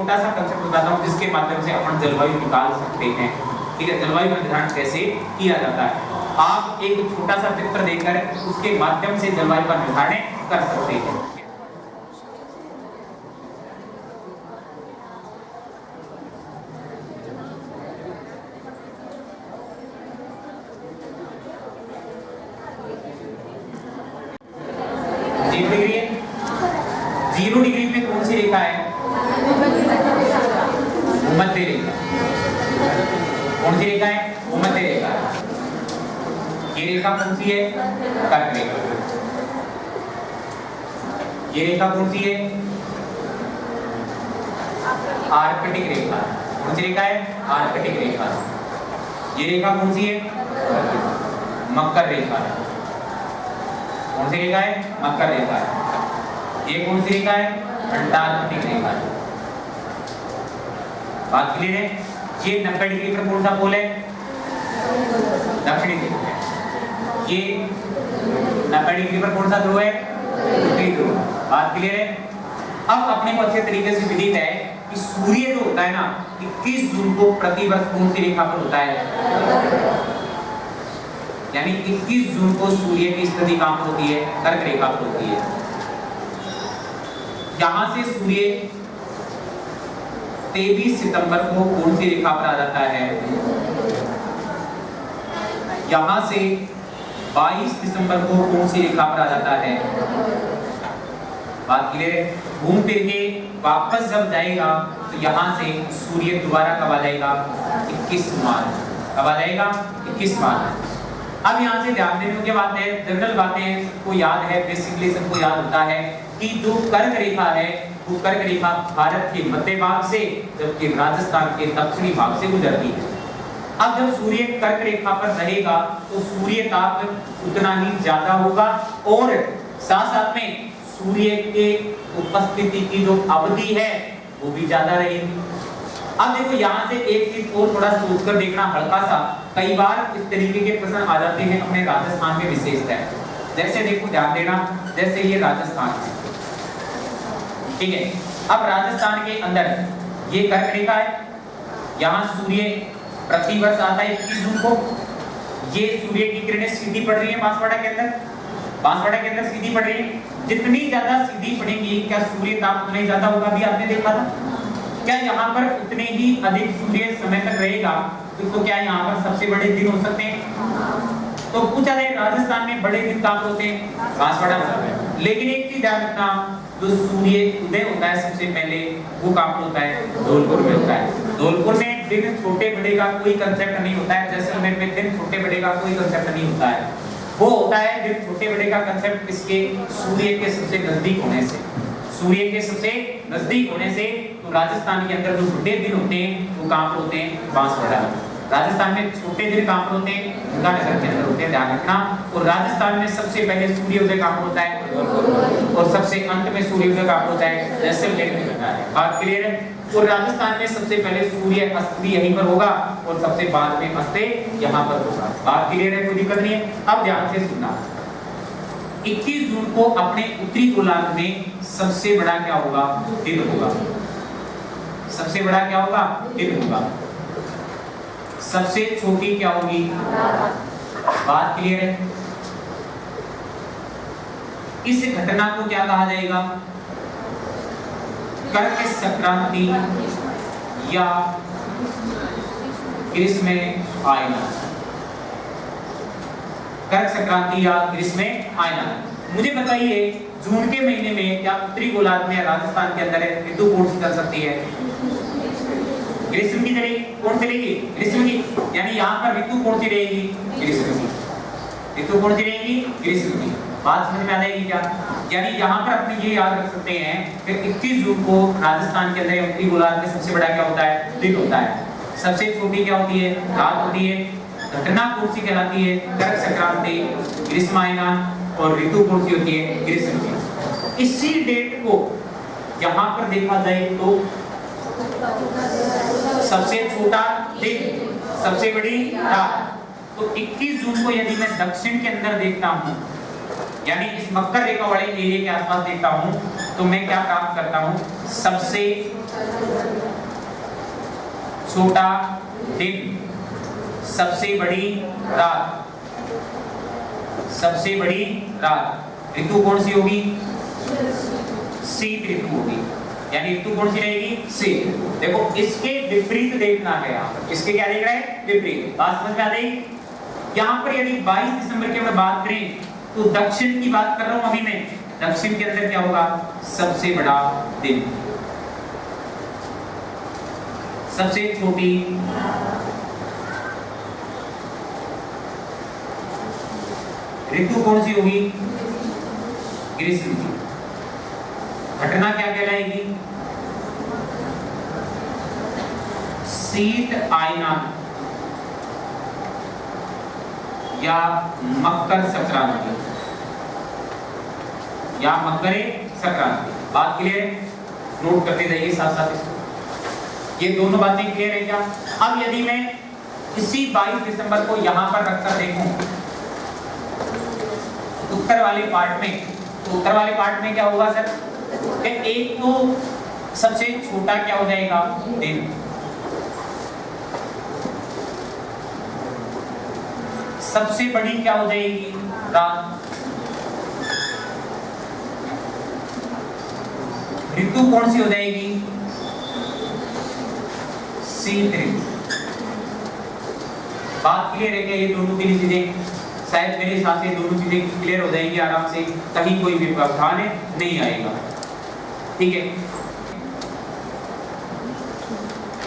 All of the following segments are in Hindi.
छोटा सा कंसेप्ट बताता हूँ जिसके माध्यम से अपन जलवायु निकाल सकते हैं। ठीक है, जलवायु का निर्धारण कैसे किया जाता है। आप एक छोटा सा चित्र देखकर उसके माध्यम से जलवायु का निर्धारण कर सकते हैं। जीरो डिग्री में कौन सी रेखा है? भूमध्य रेखा। कौन सी रेखा है? भूमध्य रेखा। ये रेखा कौन सी है? कर्क रेखा। ये रेखा कौन सी है? आर्कटिक रेखा। कौन सी रेखा है? आर्कटिक रेखा। ये रेखा कौन सी है? मकर रेखा। कौन सी रेखा है? मकर रेखा है। ये कौन सी रेखा है? अंटार्कटिक रेखा है। बात क्लियर है? ये 90 डिग्री पर कौन सा पोल है? दक्षिणी ध्रुव है। ये 90 डिग्री पर कौन सा ध्रुव है? उत्तरी ध्रुव। बात क्लियर है? अब अपने को अच्छे तरीके से विदित है कि सूर्य जो होता है ना 21 जून को प्रतिवर्ष कौन सी रेखा पर होता है? यानी 21 जून को सूर्य की स्थिति कहां पर होती है? कर्क रेखा पर होती है। यहां से सूर्य 23 सितंबर को कौन सी रेखा पर आ जाता है? यहां से 22 दिसंबर को कौन सी रेखा पर आ जाता है? बात क्लियर है? घूम फिर के वापस जब जाएगा तो यहां से सूर्य दोबारा कब आ जाएगा? 21 मार्च। कब आ जाएगा? 21 मार्च। अब यहाँ से ध्यान देने की बात है, जनरल बातें सबको याद है, बेसिकली सबको याद होता है कि जो कर्क रेखा है वो कर्क रेखा भारत के मध्य भाग से जबकि राजस्थान के दक्षिणी भाग से गुजरती है। अब जब सूर्य कर्क रेखा पर रहेगा तो सूर्य ताप उतना ही ज्यादा होगा और साथ साथ में सूर्य के उपस्थिति की जो अवधि है वो भी ज्यादा रहेगी। अब देखो यहाँ से एक चीज और थोड़ा सोचकर देखना हल्का सा, कई बार इस तरीके के प्रश्न आ जाते हैं अपने राजस्थान में विशेषतः। जैसे देखो ध्यान देना, जैसे ये राजस्थान है, ठीक है। अब राजस्थान के अंदर ये कर्क रेखा है, यहाँ सूर्य प्रतिवर्ष आता है 21 जून को। ये सूर्य की किरणें सीधी पड़ रही है बांसवाड़ा के अंदर, बांसवाड़ा के अंदर सीधी पड़ रही है। जितनी ज्यादा सीधी पड़ेंगी क्या सूर्य ताप उतना ही ज्यादा होगा? भी आपने देखा था क्या यहाँ पर उतने ही अधिक सूर्य समय तक रहेगा? तो क्या यहाँ पर सबसे बड़े दिन हो सकते हैं? तो पूछा जाए राजस्थान में बड़े दिन कहाँ होते हैं? बांसवाड़ा में। लेकिन एक चीज ध्यान रखना, जो सूर्य उदय होता है सबसे पहले वो कहाँ होता है? धौलपुर में होता है। धौलपुर में दिन छोटे बड़े का कोई कंसेप्ट नहीं होता है। जैसलमेर में दिन छोटे बड़े का कोई कंसेप्ट नहीं होता है। वो होता है दिन छोटे बड़े का कंसेप्ट इसके सूर्य के सबसे नजदीक होने से, सूर्य के सबसे नजदीक होने से। तो राजस्थान के अंदर जो बड़े दिन होते हैं वो कहाँ पर होते हैं? बांसवाड़ा में। राजस्थान में छोटे दिन कहाँ पर होते हैं? गंगानगर के अंदर होते हैं, ध्यान रखना। और राजस्थान में सबसे पहले सूर्योदय कहाँ पर होता है? और सबसे अंत में सूर्योदय कहाँ पर होता है? जैसलमेर में होता है। बात क्लियर है? और राजस्थान में सबसे पहले सूर्य अस्त भी यहीं पर होगा और सबसे बाद में अस्त यहाँ पर होगा। बात क्लियर है? कोई दिक्कत नहीं है। अब ध्यान से सुनना, 21 जून को अपने उत्तरी गोलार्ध में सबसे बड़ा क्या होगा? दिन होगा। सबसे बड़ा क्या होगा? दिन होगा। सबसे छोटी क्या होगी? बात क्लियर है? इस घटना को क्या कहा जाएगा? कर्क संक्रांति या ग्रीष्म आयना। कर्क संक्रांति या ग्रीष्म आयना। मुझे बताइए जून के महीने में क्या उत्तरी गोलार्ध में राजस्थान के अंदर ऋतु कौन सी चल सकती है? ग्रीष्म की चलेगी। कौन चलेगी? ग्रीष्म की। यानी यहाँ पर ऋतु कौन सी रहेगी? ग्रीष्म की। ऋतु कौन सी रहेगी? ग्रीष्म की। बात समझ में आ जाएगी क्या? यानी यहाँ पर अपने ये याद रख सकते हैं कि 21 जून को राजस्थान के अंदर उत्तरी गोलार्ध में सबसे बड़ा क्या होता है? दिन होता है। सबसे छोटी क्या होती है? रात होती है। घटना कौन सी कहलाती है? कर्क संक्रांति, ग्रीष्मायना। और ऋतु कौन सी होती है? ग्रीष्म की। इसी डेट को यहाँ पर देखा जाए तो सबसे छोटा दिन, सबसे बड़ी रात। तो 21 जून को यदि मैं दक्षिण के अंदर देखता हूँ, यानी इस मकर रेखा वाले एरिया के आसपास देखता हूँ, तो मैं क्या प्राप्त करता हूं, सबसे छोटा दिन, सबसे बड़ी रात, सबसे बड़ी रात। ऋतु कौन सी होगी, शीत ऋतु होगी, यानी ऋतु कौन सी रहेगी, शीत। देखो इसके विपरीत देखना है यहाँ पर, इसके क्या देख रहा है, विपरीत। बात समझ में आ गई। यहाँ पर यदि 22 दिसंबर की हम बात करें तो दक्षिण की बात कर रहा हूं अभी मैं, दक्षिण के अंदर क्या होगा, सबसे बड़ा दिन, सबसे छोटी ऋतु कौन सी होगी, ग्रीष्म की। घटना क्या कहलाएगी, शीत आयना या मकर संक्रांति या मकर संक्रांति। बात क्लियर है, नोट करते जाइए साथ साथ इसको। ये दोनों बातें क्लियर है क्या। अब यदि मैं इसी 22 दिसंबर को यहां पर रखकर देखूं उत्तर वाले पार्ट में, तो उत्तर वाले पार्ट में क्या होगा सर, कि एक तो सबसे छोटा क्या हो जाएगा, दिन, सबसे बड़ी क्या हो जाएगी, रात। ऋतु कौन सी हो जाएगी, शीत ऋतु। बात क्लियर है क्या, ये दोनों तीन चीजें, शायद मेरे हिसाब से दोनों चीजें क्लियर हो जाएंगी आराम से, कहीं कोई भी व्यवधान नहीं आएगा। ठीक है,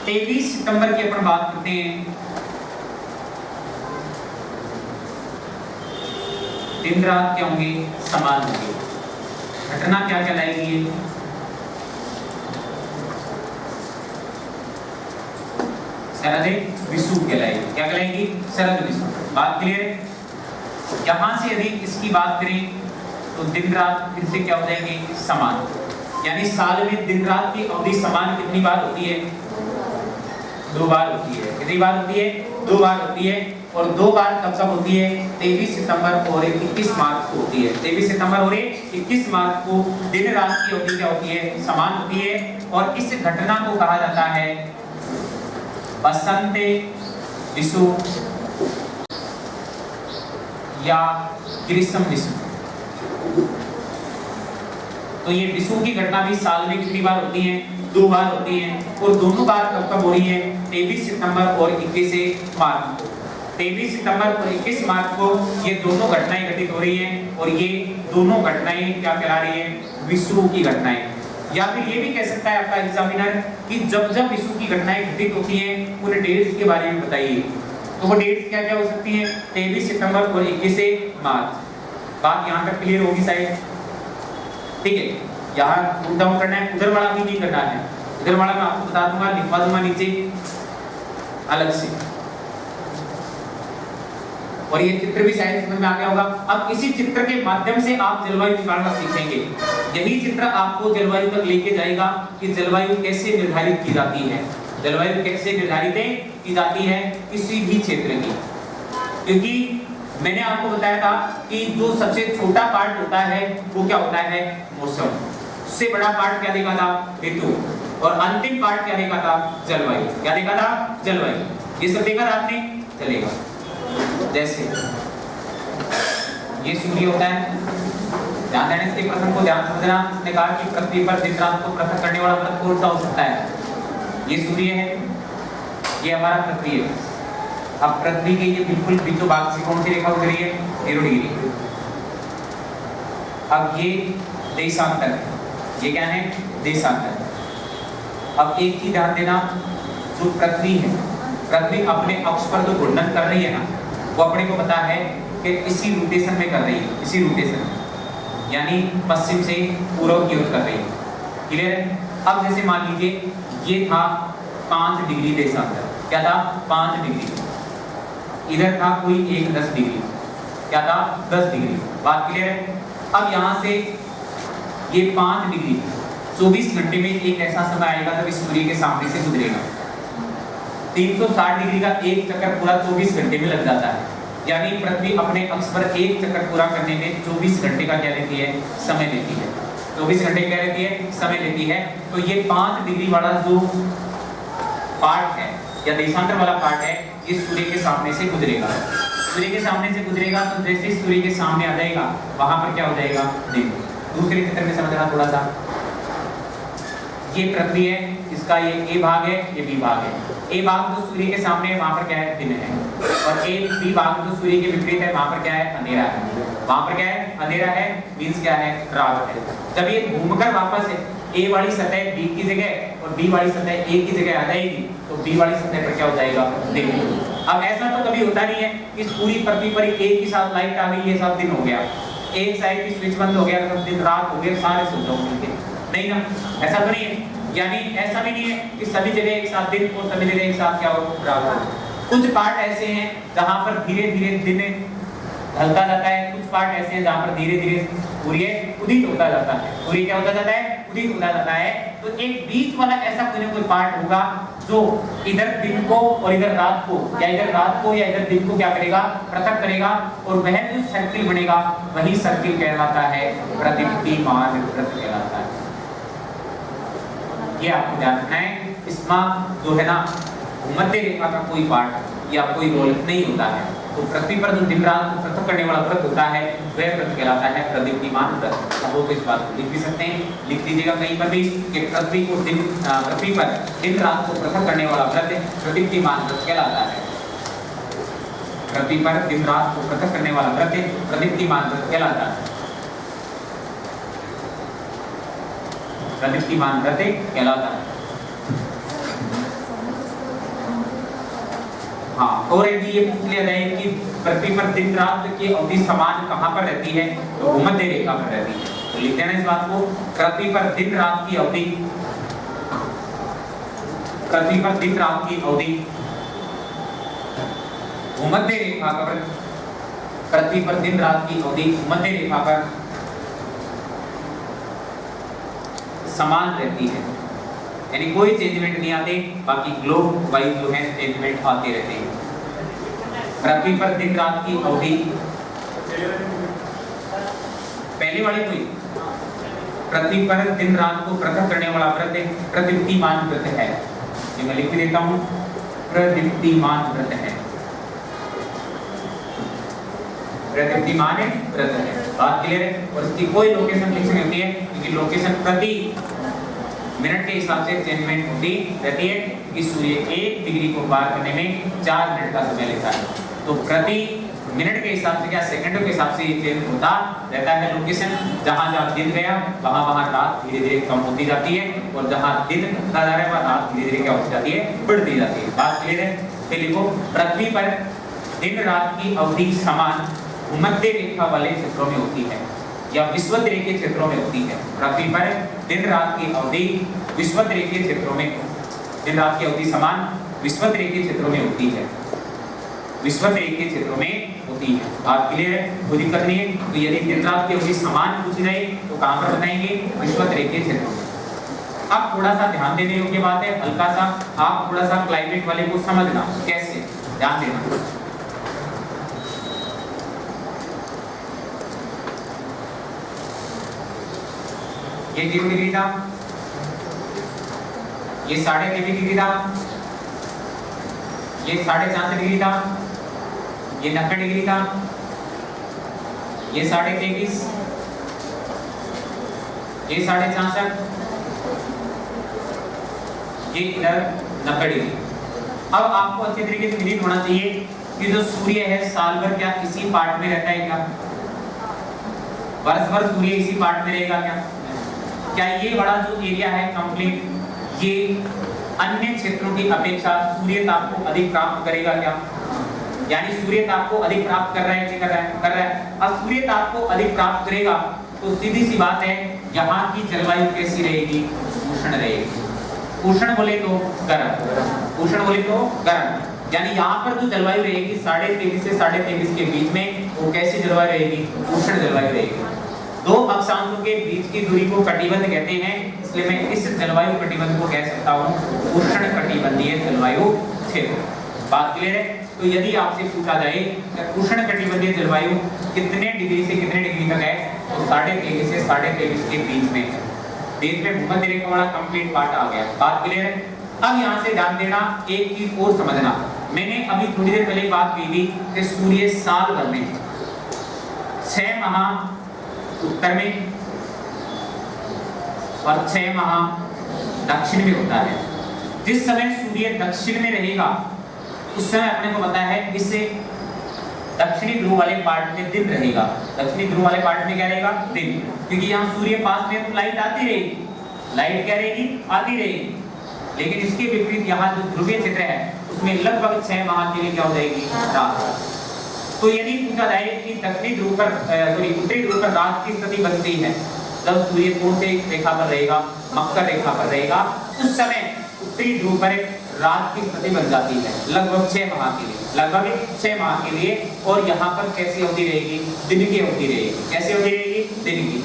23 सितंबर की अपन बात करते हैं। दिन रात क्या होंगे, समान होंगे। घटना क्या कहलाएगी, शरद विषुव कहलाएगी। क्या कहलाएगी, शरद विषुव। बात क्लियर है। यहां से यदि इसकी बात करें तो दिन रात फिर से क्या हो जाएंगे, समान। यानी साल में दिन रात की अवधि समान कितनी बार होती है, 2 बार होती है। कितनी बार होती है, 2 बार होती है। और 2 बार कब कब होती है, 23 सितंबर और 21 मार्च को होती है। 23 सितंबर और 21 मार्च को दिन रात की अवधि क्या होती है, समान होती है। और इस घटना को कहा जाता है बसंत विषुव या ग्रीष्म विषुव। तो ये विषुव की घटना भी साल में कितनी बार होती है, 2 बार होती है। और दोनों बार कब कब हो रही है, 23 सितंबर और 21 मार्च को। 23 सितंबर और 21 मार्च को ये दोनों घटनाएं घटित हो रही हैं। और ये दोनों घटनाएं क्या कहला रही हैं, विषुव की घटनाएं। या फिर ये भी कह सकता है आपका एग्जामिनर कि जब जब विषुव की घटनाएं घटित होती हैं उन डेट्स के बारे में बताइए। तो वो डेट्स क्या क्या हो सकती हैं, 23 सितंबर और 21 मार्च। बात यहाँ तक क्लियर होगी शायद। ठीक है, यहाँ नोट डाउन करना है, उधर वाला भी नहीं करना है। उधर वाला मैं आपको बता दूंगा, लिखवा दूंगा नीचे अलग से। और ये चित्र भी शायद समझ में आ गया होगा। अब इसी चित्र के माध्यम से आप जलवायु निकालना सीखेंगे। यही चित्र आपको जलवायु तक लेके जाएगा कि जलवायु कैसे निर्धारित की जाती है, जलवायु कैसे निर्धारित की जाती है किसी भी क्षेत्र की। क्योंकि मैंने आपको बताया था कि जो सबसे छोटा पार्ट होता है वो क्या होता है, मौसम। उससे बड़ा पार्ट क्या देखा था, ऋतु। और अंतिम पार्ट क्या देखा था, जलवायु। क्या देखा था, जलवायु। ये सब देखा था आपने, चलेगा। जैसे ये सूर्य होता है, ध्यान देने से प्रश्न को ध्यान समझना। इसने कहा कि पृथ्वी पर दिन रात को पृथक करने वाला पदार्थ कौन सा हो सकता है, ये सूर्य है, ये हमारा पृथ्वी है। अब पृथ्वी के ये बिल्कुल बीचों भाग से कौन सी रेखा गुजरी है, 0 डिग्री। अब ये देशांतर है, ये क्या है, देशांतर। अब एक चीज ध्यान देना, जो पृथ्वी है, पृथ्वी अपने अक्ष पर जो घूर्णन कर रही है ना, वो अपने को पता है कि इसी रोटेशन में कर रही है, इसी रोटेशन में, यानी पश्चिम से पूर्व की ओर कर रही है। क्लियर है। अब जैसे मान लीजिए ये था 5 डिग्री देशांतर, क्या था, 5 डिग्री। इधर था कोई एक 10 डिग्री, क्या था, 10 डिग्री। बात क्लियर है। अब यहाँ से ये 5 डिग्री 24 घंटे में एक ऐसा समय आएगा जब इस सूर्य के सामने से गुजरेगा। 360 डिग्री का एक चक्कर पूरा 24 घंटे में लग जाता है। यानी पृथ्वी अपने अक्ष पर एक चक्कर पूरा करने में 24 घंटे का क्या लेती है, समय लेती है। 24 घंटे क्या रहती है, समय लेती है। तो ये 5 डिग्री वाला जो पार्ट है या देशांतर वाला पार्ट है, ये सूर्य के सामने से गुजरेगा। सूर्य के सामने से गुजरेगा तो जैसे ही सूर्य के सामने आ जाएगा वहां पर क्या हो जाएगा, दिन। दूसरे चित्र में समझना थोड़ा सा, ये पृथ्वी है, इसका ये ए भाग है, ये बी भाग है। ए भाग जो सूर्य के सामने है वहां पर क्या है, दिन है, और ए बी भाग जो सूर्य के विपरीत है वहां पर क्या है, अंधेरा है। वहां पर क्या है, अंधेरा है, मींस क्या है, रात है। जब ये घूमकर वापस ए वाली सतह बी की जगह और बी वाली सतह ए की जगह आ जाएगी तो बी वाली सतह पर क्या हो जाएगा, दिन। अब ऐसा तो कभी होता नहीं है कि पूरी पृथ्वी पर एक ही साथ लाइट आ गई, ये सब दिन हो गया, एक साइड की स्विच बंद हो गया तो दिन रात हो गया, सारे सो जाओ मिलके, नहीं ना, ऐसा तो नहीं है। यानी ऐसा भी नहीं है कि सभी जगह एक साथ दिन और सभी जगह एक साथ क्या हो, रात हो। कुछ पार्ट ऐसे हैं जहां पर धीरे धीरे दिन ढलता जाता है, कुछ पार्ट ऐसे हैं जहां पर धीरे धीरे सूर्य उदित होता जाता है। सूर्य क्या होता जाता है, उदित होता जाता है। तो एक बीच वाला ऐसा कोई ना कोई पार्ट होगा जो इधर दिन को और इधर रात को, या इधर रात को या इधर दिन को क्या करेगा, पृथक करेगा, और वह जो सर्किल बनेगा वही सर्किल कहलाता है प्रदीप्तिमान वृत्त कहलाता है। ये आपको ध्यान रखना है। इसमें जो है ना भूमध्य रेखा का कोई पार्ट या कोई रोल नहीं होता है। तो पृथ्वी पर जो दिन रात को पृथक करने वाला व्रत होता है वह व्रत कहलाता है प्रदीप्तिमान व्रत। अब वो तो इस बात को लिख भी सकते हैं, लिख दीजिएगा कहीं पर भी कि पृथ्वी पर दिन रात को पृथक करने वाला व्रत प्रदीप्तिमान व्रत कहलाता है। पृथ्वी पर दिन रात को पृथक करने वाला व्रत प्रदीप्तिमान व्रत कहलाता है। प्रदीप्तिमान व्रत कहलाता है। हाँ, और यदि ये पूछ लिया जाए कि पृथ्वी पर दिन रात की अवधि समान कहाँ पर रहती है, तो भूमध्य रेखा पर रहती है। तो लिख देना इस बात को, पृथ्वी पर दिन रात की अवधि, पृथ्वी पर दिन रात की अवधि भूमध्य रेखा पर, पृथ्वी पर दिन रात की अवधि भूमध्य रेखा पर समान रहती है, यानी कोई चेंजमेंट नहीं आते, बाकी ग्लोब वाइज जो है चेंजमेंट आते रहते हैं। पृथ्वी पर दिन रात की अवधि, पहली वाली कोई पृथ्वी पर दिन रात को पृथक करने वाला व्रत प्रदीप्तिमान व्रत है। ये मैं लिख देता हूं, प्रदीप्तिमान व्रत है, प्रदीप्तिमान व्रत है। बात क्लियर है। और इसकी कोई लोकेशन फिक्स नहीं होती है, क्योंकि लोकेशन प्रति मिनट के हिसाब से चेंजमेंट होती रहती है, कि सूर्य 1 डिग्री को पार करने में 4 मिनट का समय लेता है। तो प्रति मिनट के हिसाब से क्या सेकंडों के हिसाब से ये चेंज होता रहता है लोकेशन। जहां जहां दिन गया वहां वहां रात धीरे धीरे कम होती जाती है, और जहां दिन बढ़ता जा रहा है वहां रात धीरे धीरे क्या होती जाती है, बढ़ती जाती है। बात क्लियर है। फिर लिखो, पृथ्वी पर दिन रात की अवधि समान भूमध्य रेखा वाले क्षेत्रों में होती है या विषुवत रेखीय क्षेत्रों में होती है। पृथ्वी पर दिन रात की अवधि विषुवत रेखीय क्षेत्रों में, दिन रात की अवधि समान विषुवत रेखीय क्षेत्रों में होती है, विषुवत रेखीय क्षेत्रों में होती है। बात क्लियर है, कोई दिक्कत नहीं है। तो यदि दिन रात की अवधि समान पूछी जाए तो कहां पर बताएंगे, विषुवत रेखीय क्षेत्रों में। अब थोड़ा सा ध्यान देने योग्य बात है, हल्का सा आप थोड़ा सा क्लाइमेट वाले को समझना, कैसे ध्यान देना। ये 0 डिग्री था, ये 3.5 डिग्री था, ये 4.5 डिग्री था, ये 90 डिग्री था, ये 23.5, ये 66.5, ये इधर 90 डिग्री। अब आपको अच्छे तरीके से क्लियर होना चाहिए कि जो सूर्य है साल भर क्या इसी पार्ट में रहता है क्या, वर्ष भर सूर्य इसी पार्ट में रहेगा क्या? क्या ये बड़ा जो एरिया है कंप्लीट, ये अन्य क्षेत्रों की अपेक्षा सूर्य ताप को अधिक प्राप्त करेगा क्या? यानी सूर्य ताप को अधिक प्राप्त कर रहा है कि कर रहा है? कर रहा है। अब सूर्य ताप को अधिक प्राप्त करेगा तो सीधी सी बात है, यहाँ की जलवायु कैसी रहेगी? उष्ण रहेगी। उष्ण बोले तो गर्म, उष्ण बोले तो गर्म। यानी यहाँ पर जो जलवायु रहेगी 23.5 से 23.5 के बीच में, वो कैसी जलवायु रहेगी? उष्ण जलवायु रहेगी। दो अक्षांशों के बीच की दूरी को कटिबंध कहते हैं, इसलिए मैं इस जलवायु कटिबंध को कह सकता हूँ उष्ण कटिबंधीय जलवायु क्षेत्र। बात क्लियर है। तो यदि आपसे पूछा जाए उष्ण कटिबंधीय जलवायु कितने डिग्री से कितने डिग्री तक है, तो 23.5 से 23.5 के बीच में है। बीच में भूमध्य रेखा वाला कंप्लीट पार्ट आ गया। बात क्लियर है? अब यहाँ से ध्यान देना, एक चीज और समझना, मैंने अभी थोड़ी देर पहले बात की थी कि सूर्य साल भर में 6 माह उत्तर में और 6 माह दक्षिण में होता है। जिस समय सूर्य दक्षिण में रहेगा उस समय अपने को पता है इससे दक्षिणी ध्रुव वाले पार्ट में दिन रहेगा। दक्षिणी ध्रुव वाले पार्ट में क्या रहेगा? दिन, क्योंकि यहाँ सूर्य पास में तो लाइट आती रहेगी, लाइट क्या रहेगी? आती रहेगी। लेकिन इसके विपरीत यहाँ जो ध्रुवीय क्षेत्र है उसमें लगभग 6 माह के लिए क्या हो जाएगी? रात। तो यदि पूछा जाए कि दक्षिणी ध्रुव पर उत्तरी ध्रुव पर रात की स्थिति बनती है जब सूर्य कौन से रेखा पर रहेगा? मकर रेखा पर रहेगा। उस समय उत्तरी ध्रुव पर रात की स्थिति बन जाती है लगभग 6 माह के लिए, लगभग 6 माह के लिए। और यहाँ पर कैसी होती रहेगी? दिन की होती रहेगी। कैसे होती रहेगी? दिन की।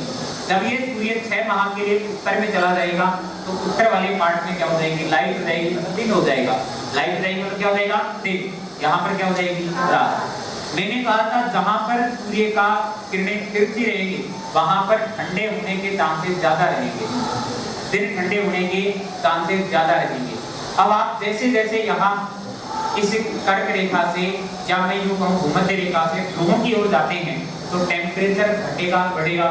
जब ये सूर्य 6 माह के लिए उत्तर में चला जाएगा तो उत्तर वाले पार्ट में क्या हो जाएगी? लाइट हो जाएगी, मतलब दिन हो जाएगा। लाइट हो जाएगी मतलब क्या हो जाएगा? दिन। यहाँ पर क्या हो जाएगी? रात। मैंने कहा था जहां पर सूर्य का किरणें तिरछी रहेगी वहां पर ठंडे होने के चांसेस ज्यादा रहेंगे, दिन ठंडे होने के चांसेस ज्यादा रहेंगे। अब आप जैसे जैसे यहाँ इस कर्क रेखा से या मैं यूं कहूँ भूमध्य रेखा से ध्रुवों की ओर जाते हैं तो टेम्परेचर घटेगा बढ़ेगा?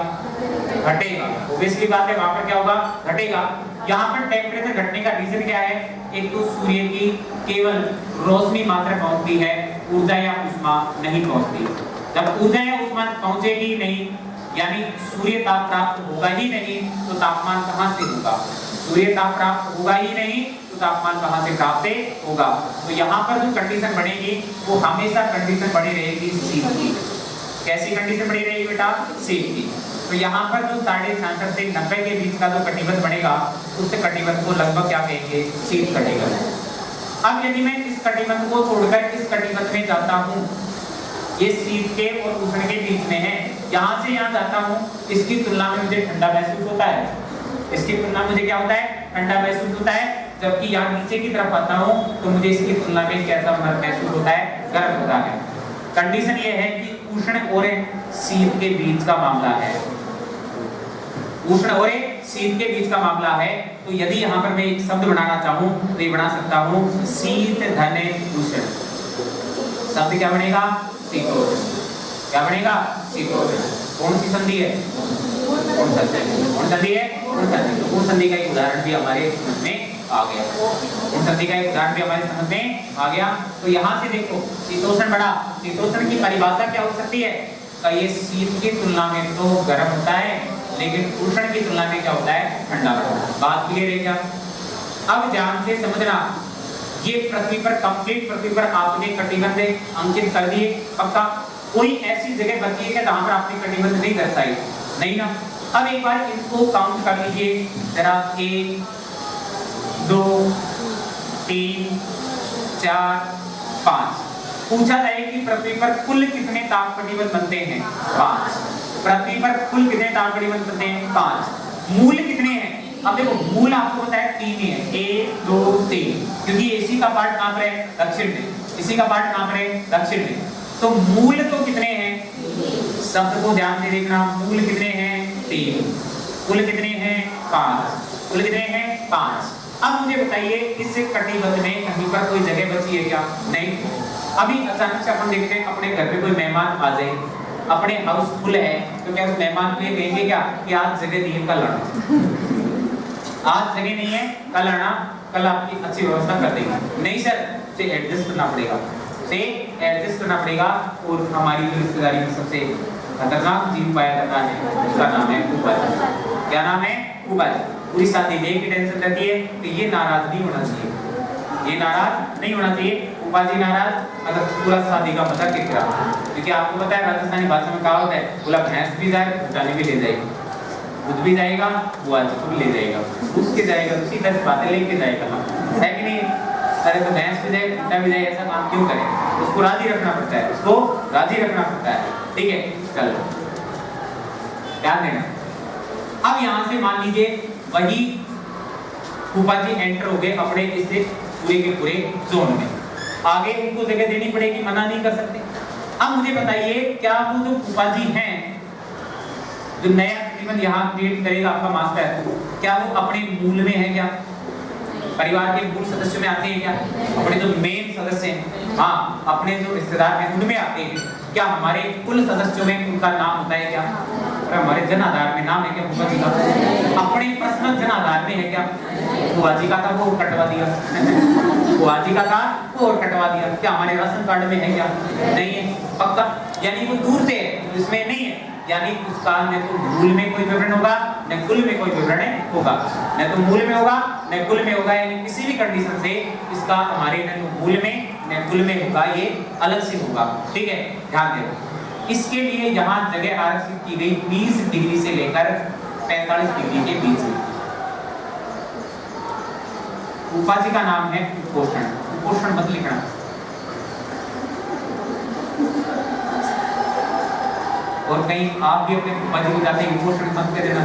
घटेगा। ऑब्वियसली बात है, वहां पर क्या होगा? घटेगा। यहाँ पर टेम्परेचर घटने का रीजन क्या है? एक तो सूर्य की केवल रोशनी मात्र पहुंचती है, ऊर्जा या ऊष्मा नहीं पहुंचती। जब ऊर्जा या ऊष्मा पहुंचेगी नहीं, यानी सूर्य ताप प्राप्त होगा ही नहीं, तो तापमान कहां से होगा? सूर्य ताप प्राप्त होगा ही नहीं तो तापमान कहां से प्राप्त होगा? तो यहाँ पर जो कंडीशन बनेगी वो हमेशा कंडीशन बनी रहेगी शीत की। कैसी कंडीशन बनी रहेगी बेटा? शीत की। तो यहाँ पर जो 66.5 से 90 के बीच का जो कटिबंध बनेगा उस कटिबंध को लगभग क्या कहेंगे? शीत कटिबंध। अब यदि मैं इस कटिबंध को छोड़कर इस कटिबंध में जाता हूँ, ये शीत के और उष्ण के बीच में है, यहाँ से यहाँ जाता हूँ, इसकी तुलना में मुझे ठंडा महसूस होता है। इसकी तुलना में मुझे क्या होता है? ठंडा महसूस होता है। जबकि यहाँ नीचे की तरफ आता हूँ तो मुझे इसकी तुलना में कैसा महसूस होता है? गर्म होता है। कंडीशन ये है कि उष्ण और शीत के बीच का मामला है। उष्ण और शीत के बीच का मामला है। तो यदि यहाँ पर मैं एक शब्द बनाना चाहूँ तो ये बना सकता हूँ शीत धन उष्ण। शब्द क्या बनेगा? शीतोष्ण। क्या बनेगा? शीतोष्ण। कौन सी संधि है? कौन संधि है? कौन संधि का एक उदाहरण भी हमारे समझ में आ गया। कौन संधि का एक उदाहरण भी हमारे समझ में आ गया। तो यहाँ से देखो शीतोष्ण बड़ा, शीतोष्ण की परिभाषा क्या हो सकती है? ये शीत की तुलना में तो गर्म होता है, लेकिन उष्ण की तुलना में क्या होता है? ठंडा होता है। बात क्लियर है क्या? अब ध्यान से समझना, ये पृथ्वी पर कंप्लीट पृथ्वी पर आपने कटिबंध अंकित कर दिए, पक्का? कोई ऐसी जगह बची है क्या जहां पर आपने कटिबंध नहीं दर्शाई? नहीं ना। अब एक बार इनको काउंट कर लीजिए जरा। 1 2 3 4 5। पूछा जाए कि पृथ्वी पर कुल कितने ताप कटिबंध बनते हैं? 5। पृथ्वी पर कुल कितने ताप कटिबंध बनते हैं? 5। मूल कितने हैं? अब देखो मूल आपको पता है 3 ही है, 1 2 3, क्योंकि इसी का पार्ट कहां पर है? दक्षिण में। इसी का पार्ट कहां पर है? दक्षिण में। तो मूल तो कितने हैं? शब्द को ध्यान से देखना। मूल कितने हैं? 3। कुल कितने हैं? 5। कुल कितने हैं? 5। अब मुझे बताइए इस कटिबंध में कहीं पर कोई जगह बची है क्या? नहीं। अभी अचानक से अपन देखते हैं अपने घर में कोई मेहमान आ जाए, अपने हाउस फुल है, तो क्या उस मेहमान को ये कहेंगे क्या कि आज जगह नहीं है, कल आना? आज जगह नहीं है, कल आना, कल आपकी अच्छी व्यवस्था कर देंगे। नहीं सर, से एडजस्ट करना पड़ेगा, से एडजस्ट करना पड़ेगा। और हमारी जो रिश्तेदारी में सबसे खतरनाक जीव पाया जाता है उसका नाम है उपज। क्या नाम है? उपज। पूरी शादी में एक टेंशन रहती है कि ये नाराज नहीं होना चाहिए, ये नाराज नहीं होना चाहिए। उपाजी नाराज मतलब पूरा शादी का मजा किक रहा। क्योंकि आपको पता है राजस्थानी भाषा में कहा होता है, बोला भैंस भी जाए जाने भी ले जाएगी, दूध भी जाएगा वो आज भी ले जाएगा, उसके जाएगा उसी 10 बातें लेके जाएगा, है कि नहीं? अरे तो भैंस भी जाए कुत्ता भी जाए, ऐसा काम क्यों करें? उसको राजी रखना पड़ता है, उसको राजी रखना पड़ता है। ठीक है, चलो ध्यान देना। अब यहाँ से मान लीजिए वही फूफा जी एंटर हो गए अपने इस पूरे के पूरे जोन में। आगे उनको जगह देनी पड़ेगी, मना नहीं कर सकते। अब मुझे बताइए, क्या वो जो फूफा जी हैं, जो नया कटिबंध यहाँ क्रिएट करेगा आपका मास्टर, क्या वो अपने मूल में है क्या? परिवार के मूल सदस्यों में आते हैं क्या? अपने जो मेन सदस्य हैं, हाँ, अपने जो रिश्तेदार हैं उनमें आते हैं क्या? हमारे कुल सदस्यों में उनका नाम होता है क्या? और हमारे जन आधार में नाम है क्या फूफा जी का? अपने पर्सनल जन आधार में है क्या? फूफा जी का था वो कटवा दिया, फूफा जी का था वो और कटवा दिया। क्या हमारे राशन कार्ड में है क्या? नहीं है, पक्का। यानी वो दूर से है, इसमें नहीं है, यानी उसका न तो मूल में कोई विवरण होगा न कुल में कोई विवरण होगा, न तो मूल में होगा न कुल में होगा, यानी किसी भी कंडीशन से इसका हमारे न तो मूल में न कुल में होगा, ये अलग से होगा। ठीक है, ध्यान दें। इसके लिए यहाँ जगह आरक्षित की गई 20 डिग्री से लेकर 45 डिग्री के बीच में। फूफा जी का नाम है कुपोषण, कुपोषण मत लिखना। और कहीं आप भी अपने फूफा जी को जाते हैं कुपोषण मत कर देना,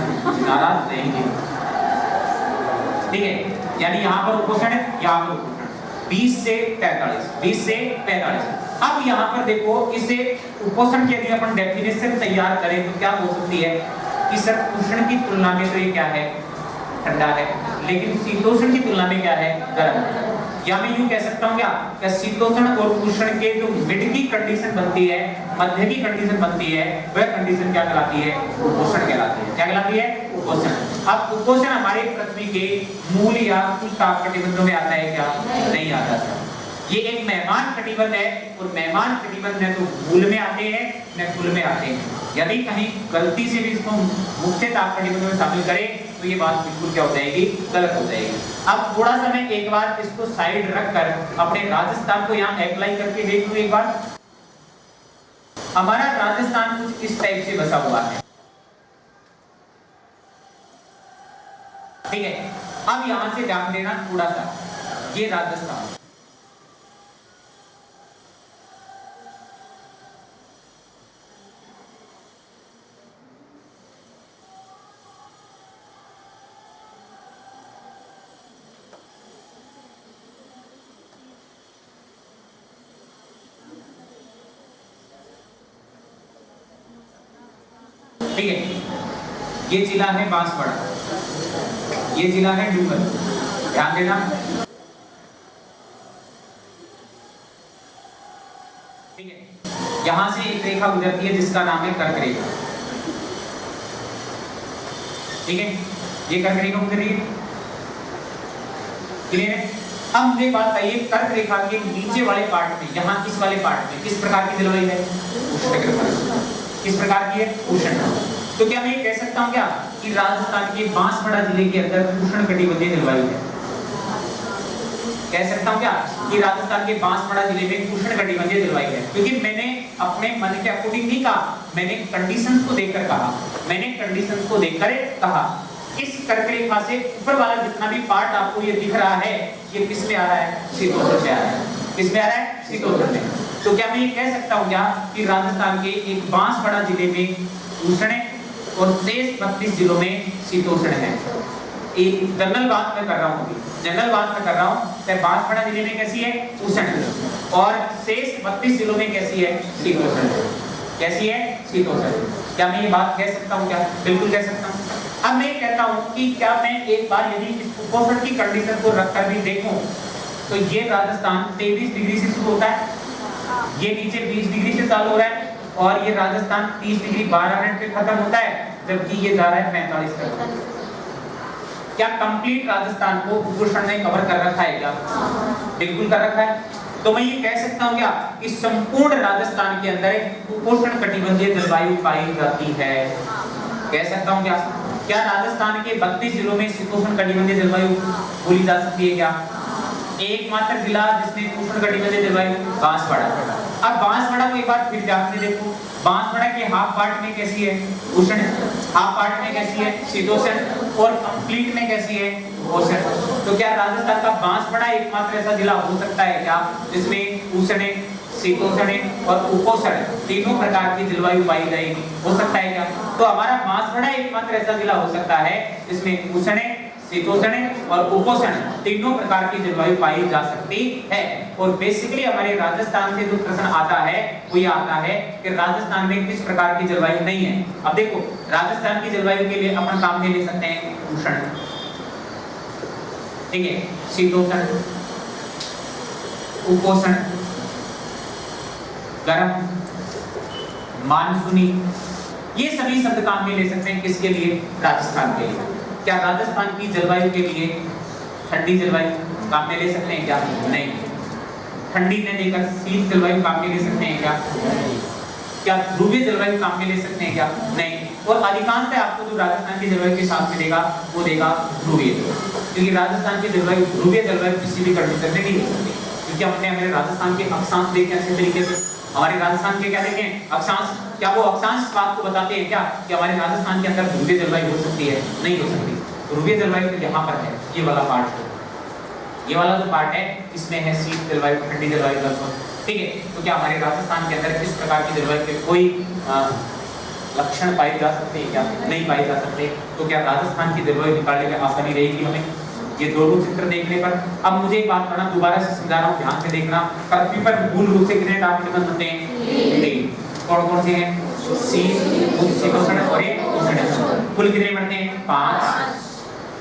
नाराज रहेंगे। ठीक है, यानी यहाँ पर कुपोषण है, यहाँ पर कुपोषण 20 से 45, 20 से 45। अब यहाँ पर देखो, इसे कुपोषण की यदि अपन डेफिनेशन तैयार करें तो क्या हो सकती है कि सर उष्ण की तुलना में तो ये क्या है, ठंडा है, लेकिन शीतोष्ण की तुलना में क्या है, गर्म है। या मैं यूं कह सकता हूं क्या शीतोष्ण और उष्ण के जो मिड की कंडीशन बनती है, मध्य की कंडीशन बनती है, वह कंडीशन क्या कहलाती है, कुपोषण कहलाती है। क्या कहलाती है, कुपोषण। अब कुपोषण हमारे पृथ्वी के मूल या कुल ताप कटिबंधों में आता है क्या? नहीं आता है। ये एक मेहमान कटिबंध है, और मेहमान कटिबंध न तो मूल में आते हैं न कुल में आते हैं। यदि कहीं गलती से भी इसको मुख्य ताप कटिबंधों में शामिल करें तो ये बात बिल्कुल क्या हो जाएगी, गलत हो जाएगी। अब थोड़ा सा मैं एक बार इसको साइड रखकर अपने राजस्थान को यहाँ अप्लाई करके देख लूं एक बार। हमारा राजस्थान कुछ इस टाइप से बसा हुआ है, ठीक है। अब यहां से ध्यान देना थोड़ा सा, ये राजस्थान, ठीक है। ये जिला है बांसवाड़ा, ये जिला है डूंगर, ध्यान देना। ठीक है, यहां से एक रेखा गुजरती है जिसका नाम है कर्क रेखा। ठीक है, ये कर्क रेखा गुजर रही है, क्लियर है। अब मुझे बात बताइए, कर्क रेखा के नीचे वाले पार्ट में, यहाँ इस वाले पार्ट में किस प्रकार की जलवायु है, उष्ण। किस प्रकार की है, उष्ण। तो क्या मैं ये कह सकता हूं क्या कि राजस्थान के बांसवाड़ा जिले के अंदर उष्ण कटिबंधीय जलवायु है? कह सकता हूं क्या कि राजस्थान के बांसवाड़ा जिले में उष्ण कटिबंधीय जलवायु है? क्योंकि मैंने अपने मन के अकॉर्डिंग नहीं कहा, मैंने कंडीशंस को देखकर कहा, मैंने कंडीशंस को देखकर कहा। इस कर्क रेखा से ऊपर वाला जितना भी पार्ट आपको ये दिख रहा है, ये किस में आ रहा है, शीतोष्ण में आ रहा है। किस में आ रहा है, शीतोष्ण में। तो क्या मैं ये कह सकता हूं क्या कि राजस्थान के एक बांसवाड़ा जिले में उष्ण है और शेष 32 जिलों में शीतोष्ण है? एक जनरल बात मैं कर रहा हूं, जनरल बात मैं कर रहा हूं। बांसवाड़ा जिले में कैसी है, उष्ण, और शेष 32 जिलों में कैसी है, शीतोष्ण। कैसी है, शीतोष्ण। क्या मैं ये बात कह सकता हूं क्या? बिल्कुल कह सकता हूं। अब मैं कहता हूं कि क्या मैं एक बार यदि इस कुपोषण की कंडीशन को रखकर भी देखूं तो ये राजस्थान 23 डिग्री से शुरू होता है, ये नीचे 20 डिग्री से चालू हो रहा है, और ये राजस्थान 30 डिग्री 12 मिनट पे खत्म होता है, जबकि ये जा रहा है 45 तक। क्या कंप्लीट राजस्थान को कुपोषण ने कवर कर रखा है क्या? बिल्कुल कर रखा है। तो मैं ये कह सकता हूं क्या कि संपूर्ण राजस्थान के अंदर कुपोषण कटिबंधीय जलवायु पाई जाती है? कह सकता हूं क्या? क्या राजस्थान के 32 जिलों में शीतोष्ण कटिबंधीय जलवायु बोली जा सकती है क्या? एकमात्र जिला जिसमें उष्ण कटिबंधीय जलवायु, बांसवाड़ा। अब बांसवाड़ा को एक बार फिर ध्यान से देखो, बांसवाड़ा के हाफ पार्ट में कैसी है, उष्ण, हाफ पार्ट में कैसी है, शीतोष्ण, और कंप्लीट में कैसी है, उष्ण। तो क्या राजस्थान का बांसवाड़ा एकमात्र ऐसा जिला हो सकता है क्या जिसमें उष्ण, शीतोष्ण और उपोष्ण तीनों प्रकार की जलवायु पाई जाएगी? हो सकता है क्या? तो हमारा बांसवाड़ा एकमात्र ऐसा जिला हो सकता है जिसमें उष्ण, शीतोष्ण और उपोष्ण तीनों प्रकार की जलवायु पाई जा सकती है। और बेसिकली हमारे राजस्थान से जो प्रश्न आता है वो ये आता है कि राजस्थान में किस प्रकार की जलवायु नहीं है। अब देखो राजस्थान की जलवायु के लिए अपन काम में ले सकते हैं उष्ण, ठीक है, शीतोष्ण, उपोष्ण, गर्म, मानसूनी, ये सभी शब्द काम में ले सकते हैं किसके लिए? राजस्थान के लिए। क्या राजस्थान की जलवायु के लिए ठंडी जलवायु काम में ले सकते हैं क्या? नहीं। ठंडी ने देकर शीत जलवायु काम में ले सकते हैं क्या? क्या ध्रुवीय जलवायु काम में ले सकते हैं क्या? नहीं। और अधिकांशतः आपको जो राजस्थान की जलवायु के साथ मिलेगा वो देगा ध्रुवीय, क्योंकि राजस्थान की जलवायु ध्रुवीय जलवायु किसी भी कंडीशन में नहीं हो सकती, क्योंकि हमने हमारे राजस्थान के अक्षांश देखे अच्छे तरीके से। हमारे राजस्थान के क्या देखें? अक्षांश। क्या वो अक्षांश बात को बताते हैं क्या कि हमारे राजस्थान के अंदर ध्रुवीय जलवायु हो सकती है? नहीं हो सकती। ध्रुवीय जलवायु तो यहाँ पर है, ये वाला पार्ट है, ये वाला जो पार्ट है इसमें है शीत जलवायु, ठंडी जलवायु लगभग, ठीक है। तो क्या हमारे राजस्थान के अंदर किस प्रकार की जलवायु के कोई लक्षण पाए जा सकते हैं क्या? नहीं पाए जा सकते। तो क्या राजस्थान की जलवायु निकालने में आसानी रहेगी हमें ये दोनों चित्र देखने पर? अब मुझे एक बात करना, दोबारा से समझा रहा हूँ, ध्यान से देखना। पृथ्वी पर मूल रूप से कितने ताप कटिबंध बनते हैं? तीन। कौन कौन से हैं? शीतोष्ण और उष्ण। कुल कितने बनते हैं? 5।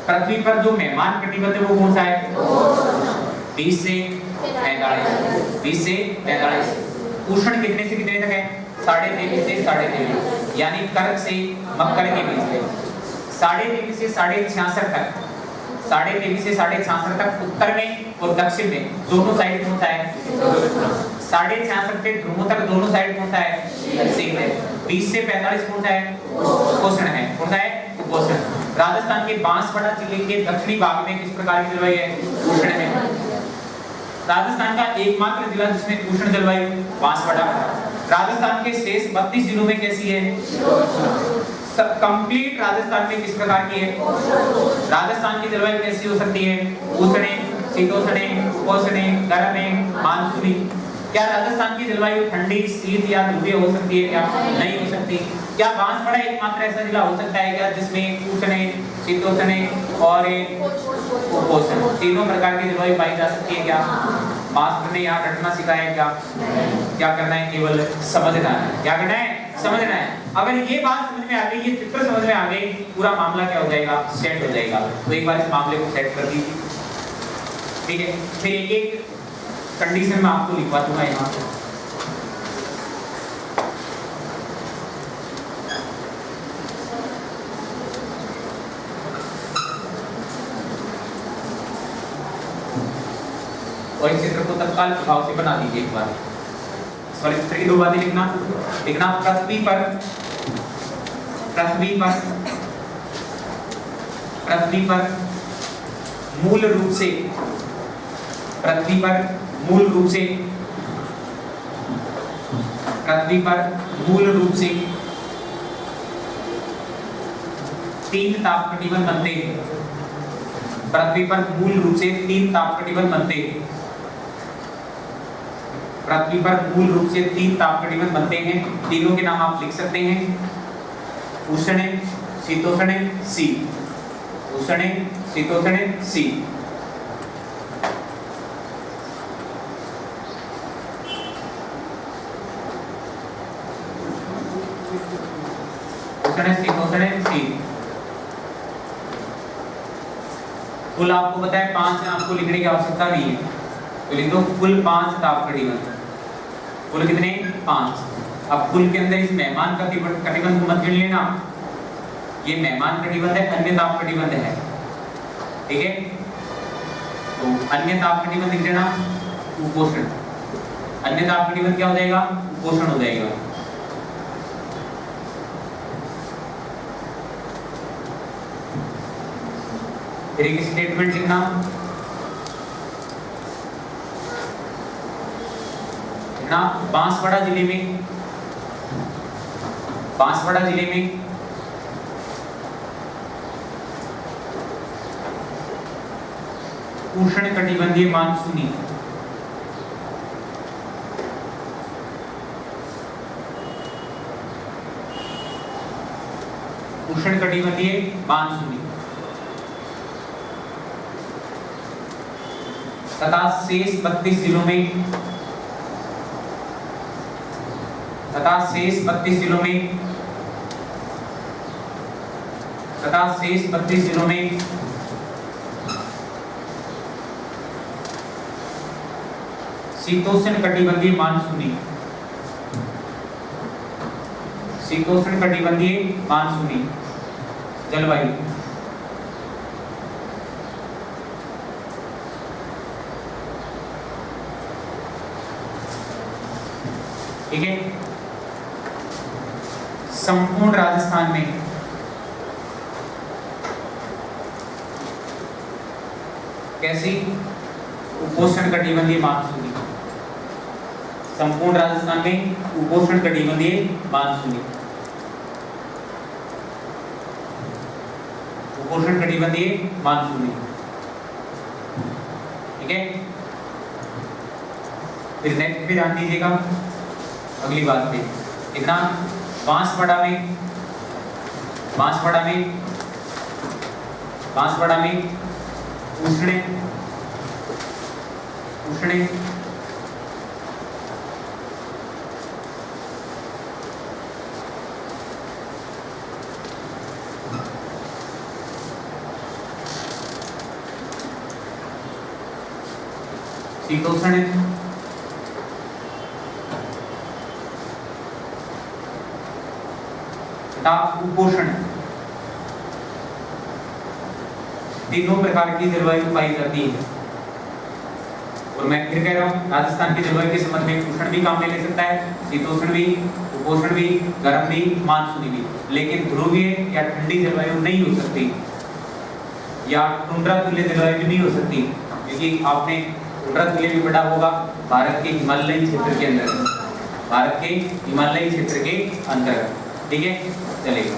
पृथ्वी पर जो मेहमान कटिबंध है वो कौन सा है? 20 से 45। 20 से 45। उष्ण कितने से कितने तक है? 23.5 से 23.5, यानी कर्क से मकर के बीच में। 23.5 से 66.5 तक, 23.5 से 66.5 तक उत्तर में और दक्षिण में दोनों साइड कौन सा है? 66.5 से ध्रुवों तक दोनों साइड कौन सा है? सेम है। 20 से 45 कौन सा है? उपोष्ण है। कौन सा है? उपोष्ण। राजस्थान के बांसवाड़ा जिले के दक्षिणी भाग में किस प्रकार की जलवायु है? उष्ण है। राजस्थान का एकमात्र जिला जिसमें उष्ण जलवायु बांसवाड़ा। राजस्थान के शेष 32 जिलों में कैसी है? कंप्लीट राजस्थान में किस प्रकार की है? राजस्थान की जलवायु कैसी हो सकती है? उष्ण, शीतोष्ण, उपोष्ण, गर्म, मानसूनी। क्या राजस्थान की जलवायु ठंडी, शीत या ध्रुवीय हो सकती है क्या? नहीं हो सकती। क्या बांसवाड़ा एकमात्र ऐसा जिला हो सकता है क्या जिसमें उष्ण, शीतोष्ण और उपोष्ण तीनों प्रकार की जलवायु पाई जा सकती है क्या? मास्टर ने यहाँ रटना सिखाया है क्या? क्या करना है? केवल समझना है। क्या करना है? समझना है। अगर ये बात समझ में आ गई, ये चित्र समझ में आ गई, पूरा मामला क्या हो जाएगा? सेट हो जाएगा। तो एक बार इस मामले को सेट कर दीजिए, ठीक है। फिर एक एक कंडीशन में आपको लिखवा दूंगा यहाँ। और इस चित्र को तत्काल प्रभाव से बना दीजिए एक बार। सॉरी, चित्र की दो बातें लिखना। पृथ्वी पर मूल रूप से पृथ्वी पर मूल रूप से 3 ताप कटिबंध बनते हैं। पृथ्वी पर मूल रूप से 3 ताप कटिबंध बनते हैं। पृथ्वी पर मूल रूप से 3 ताप कटिबंध बनते हैं। तीनों के नाम आप लिख सकते हैं, उष्ण, शीतोष्ण, शीत। उष्ण, शीतोष्ण, शीत। उष्ण, शीतोष्ण, शीत। कुल आपको पता है 5, आपको लिखने की आवश्यकता नहीं है, तो लिख दो कुल 5 ताप कटिबंध। कुल कितने? 5। अब कुल के अंदर इस मेहमान का कटिबंध को मत गिन लेना, ये मेहमान कटिबंध है, अन्य ताप कटिबंध है, ठीक है। तो अन्य ताप कटिबंध लिख देना उपोष्ण। अन्य ताप कटिबंध क्या हो जाएगा? उपोष्ण हो जाएगा। फिर एक स्टेटमेंट लिखना, ना बांसवाड़ा जिले में उष्ण कटिबंधीय मानसूनी तथा शेष 32 जिलों में शीतोष्ण कटिबंधीय मानसूनी जलवायु ठीक है। संपूर्ण राजस्थान में कैसी उपोष्ण कटिबंधीय मानसूनी, संपूर्ण राजस्थान में उपोष्ण कटिबंधीय मानसूनी, उपोष्ण कटिबंधीय मानसूनी, ठीक है। फिर नेक्स्ट पे ध्यान दीजिएगा अगली बात पे, कितना बांसवाड़ा में उष्ण शीतोष्ण उपोष्ण तीनों प्रकार की जलवायु पाई जाती है। और मैं फिर कह रहा हूँ, राजस्थान की जलवायु के संबंध में उष्ण भी काम में ले सकता है, शीतोष्ण भी, उपोष्ण भी, गर्म भी, मानसूनी भी, लेकिन ध्रुवीय या ठंडी जलवायु नहीं हो सकती या टुंड्रा तुल्य जलवायु भी नहीं हो सकती, क्योंकि आपने टुंड्रा तुल्य भी पढ़ा होगा भारत के हिमालयी क्षेत्र के अंदर, ठीक है। चलेगा।